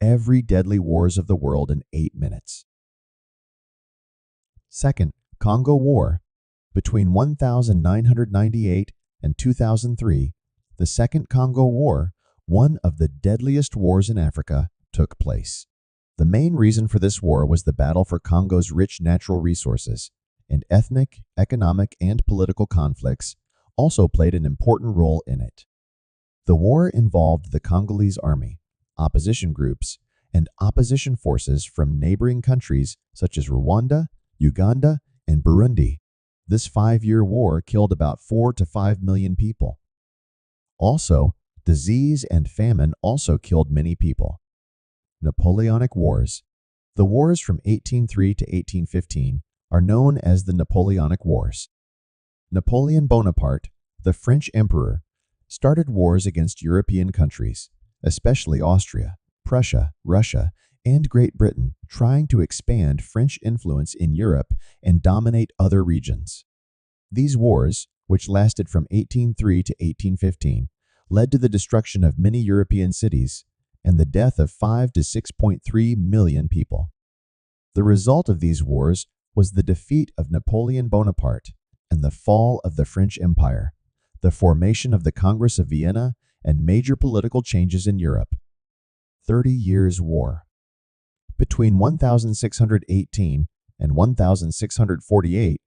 every deadly wars of the world in 8 minutes. Second, Congo War. Between 1998 and 2003, the Second Congo War, one of the deadliest wars in Africa, took place. The main reason for this war was the battle for Congo's rich natural resources, and ethnic, economic, and political conflicts also played an important role in it. The war involved the Congolese army, opposition groups, and opposition forces from neighboring countries such as Rwanda, Uganda, and Burundi. This 5-year war killed about 4 to 5 million people. Also, disease and famine also killed many people. Napoleonic Wars. The wars from 1803 to 1815 are known as the Napoleonic Wars. Napoleon Bonaparte, the French emperor, started wars against European countries, especially Austria, Prussia, Russia, and Great Britain, trying to expand French influence in Europe and dominate other regions. These wars, which lasted from 1803 to 1815, led to the destruction of many European cities and the death of 5 to 6.3 million people. The result of these wars was the defeat of Napoleon Bonaparte and the fall of the French Empire, the formation of the Congress of Vienna, and major political changes in Europe. 30 Years' War. Between 1618 and 1648,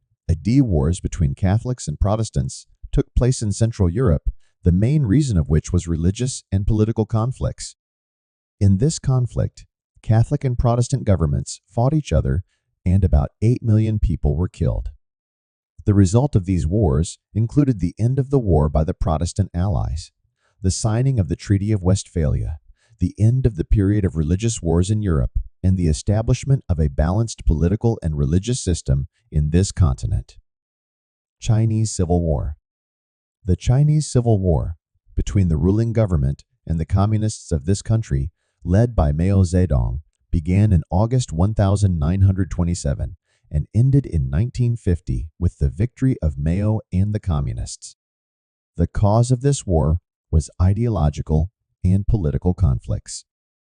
wars between Catholics and Protestants took place in Central Europe, the main reason of which was religious and political conflicts. In this conflict, Catholic and Protestant governments fought each other, and about 8 million people were killed. The result of these wars included the end of the war by the Protestant allies, the signing of the Treaty of Westphalia, the end of the period of religious wars in Europe, and the establishment of a balanced political and religious system in this continent. Chinese Civil War. The Chinese Civil War, between the ruling government and the communists of this country, led by Mao Zedong, began in August 1927 and ended in 1950 with the victory of Mao and the communists. The cause of this war was ideological and political conflicts.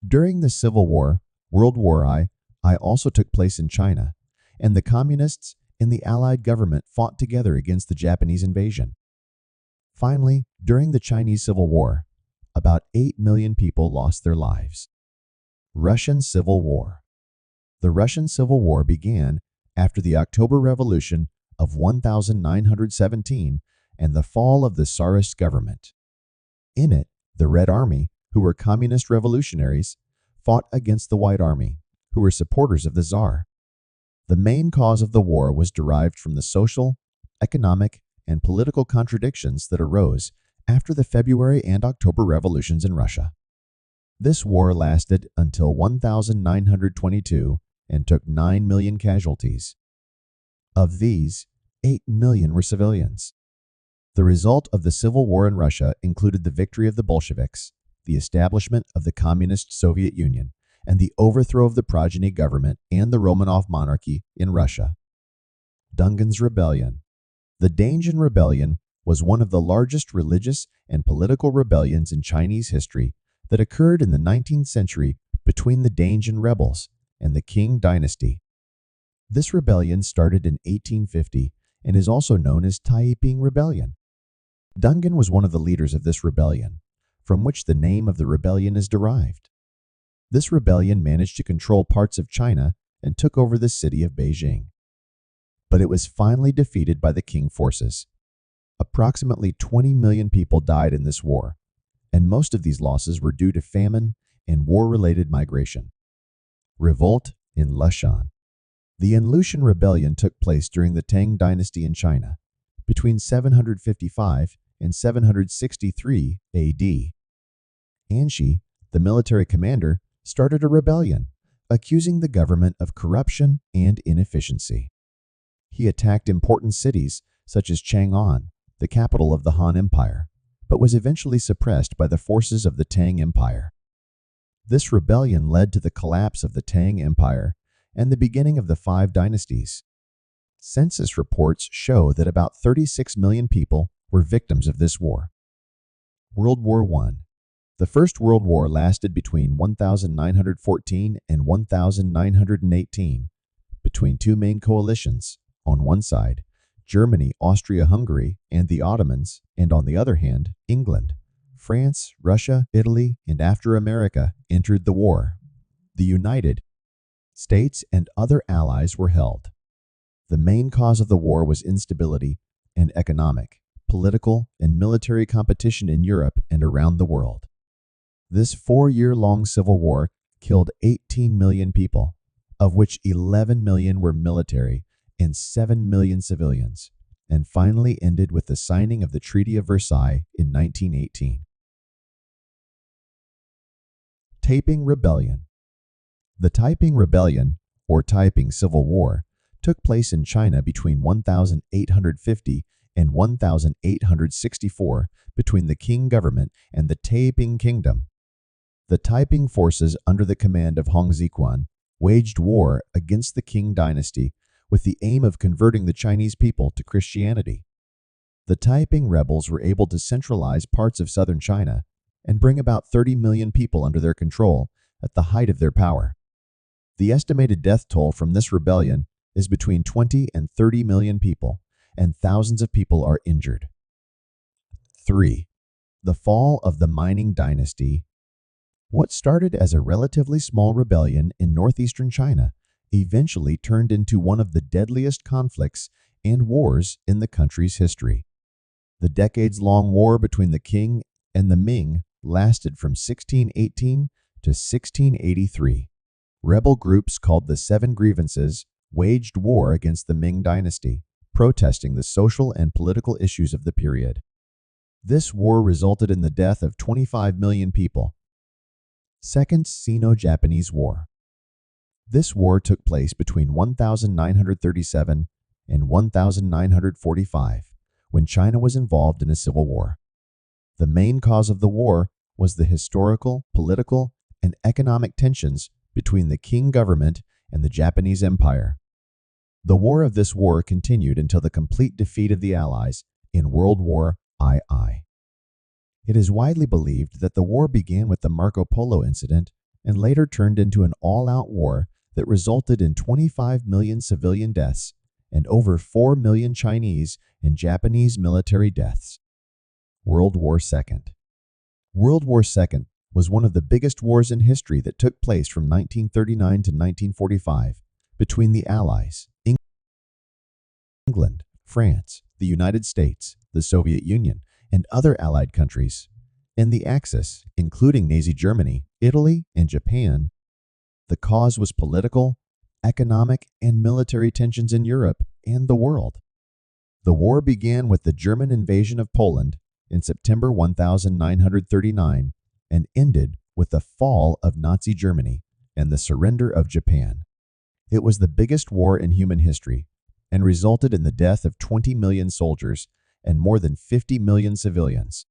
During the Civil War, World War I also took place in China, and the communists and the Allied government fought together against the Japanese invasion. Finally, during the Chinese Civil War, about 8 million people lost their lives. Russian Civil War. The Russian Civil War began after the October Revolution of 1917 and the fall of the Tsarist government. In it, the Red Army, who were communist revolutionaries, fought against the White Army, who were supporters of the Tsar. The main cause of the war was derived from the social, economic, and political contradictions that arose after the February and October revolutions in Russia. This war lasted until 1922 and took 9 million casualties. Of these, 8 million were civilians. The result of the Civil War in Russia included the victory of the Bolsheviks, the establishment of the Communist Soviet Union, and the overthrow of the progeny government and the Romanov monarchy in Russia. Dungan's Rebellion. The Dungan Rebellion was one of the largest religious and political rebellions in Chinese history that occurred in the 19th century between the Dungan rebels and the Qing dynasty. This rebellion started in 1850 and is also known as Taiping Rebellion. Dungan was one of the leaders of this rebellion, from which the name of the rebellion is derived. This rebellion managed to control parts of China and took over the city of Beijing. But it was finally defeated by the Qing forces. Approximately 20 million people died in this war, and most of these losses were due to famine and war-related migration. Revolt in Lushan. The An Lushan rebellion took place during the Tang dynasty in China, between 755 and 763 AD. Anshi, the military commander, started a rebellion, accusing the government of corruption and inefficiency. He attacked important cities such as Chang'an, the capital of the Han Empire, but was eventually suppressed by the forces of the Tang Empire. This rebellion led to the collapse of the Tang Empire and the beginning of the 5 dynasties. Census reports show that about 36 million people were victims of this war. World War I. The First World War lasted between 1914 and 1918, between two main coalitions. On one side, Germany, Austria-Hungary, and the Ottomans, and on the other hand, England, France, Russia, Italy, and after America entered the war. The United States and other allies were held. The main cause of the war was instability and economic, political, and military competition in Europe and around the world. This 4-year-long civil war killed 18 million people, of which 11 million were military and 7 million civilians, and finally ended with the signing of the Treaty of Versailles in 1918. Taiping Rebellion. The Taiping Rebellion, or Taiping Civil War, took place in China between 1850 and 1864 between the Qing government and the Taiping Kingdom. The Taiping forces under the command of Hong Xiuquan waged war against the Qing dynasty with the aim of converting the Chinese people to Christianity. The Taiping rebels were able to centralize parts of southern China and bring about 30 million people under their control at the height of their power. The estimated death toll from this rebellion is between 20 and 30 million people, and thousands of people are injured. 3. The fall of the mining dynasty. What started as a relatively small rebellion in northeastern China eventually turned into one of the deadliest conflicts and wars in the country's history. The decades-long war between the Qing and the Ming lasted from 1618 to 1683. Rebel groups called the Seven Grievances waged war against the Ming dynasty, protesting the social and political issues of the period. This war resulted in the death of 25 million people. Second Sino-Japanese War. This war took place between 1937 and 1945, when China was involved in a civil war. The main cause of the war was the historical, political, and economic tensions between the Qing government and the Japanese Empire. The war of this war continued until the complete defeat of the Allies in World War II. It is widely believed that the war began with the Marco Polo incident and later turned into an all-out war that resulted in 25 million civilian deaths and over 4 million Chinese and Japanese military deaths. World War II. World War II was one of the biggest wars in history that took place from 1939 to 1945 between the Allies, England, France, the United States, the Soviet Union, and other Allied countries, and the Axis, including Nazi Germany, Italy, and Japan. The cause was political, economic, and military tensions in Europe and the world. The war began with the German invasion of Poland in September 1939 and ended with the fall of Nazi Germany and the surrender of Japan. It was the biggest war in human history and resulted in the death of 20 million soldiers and more than 50 million civilians.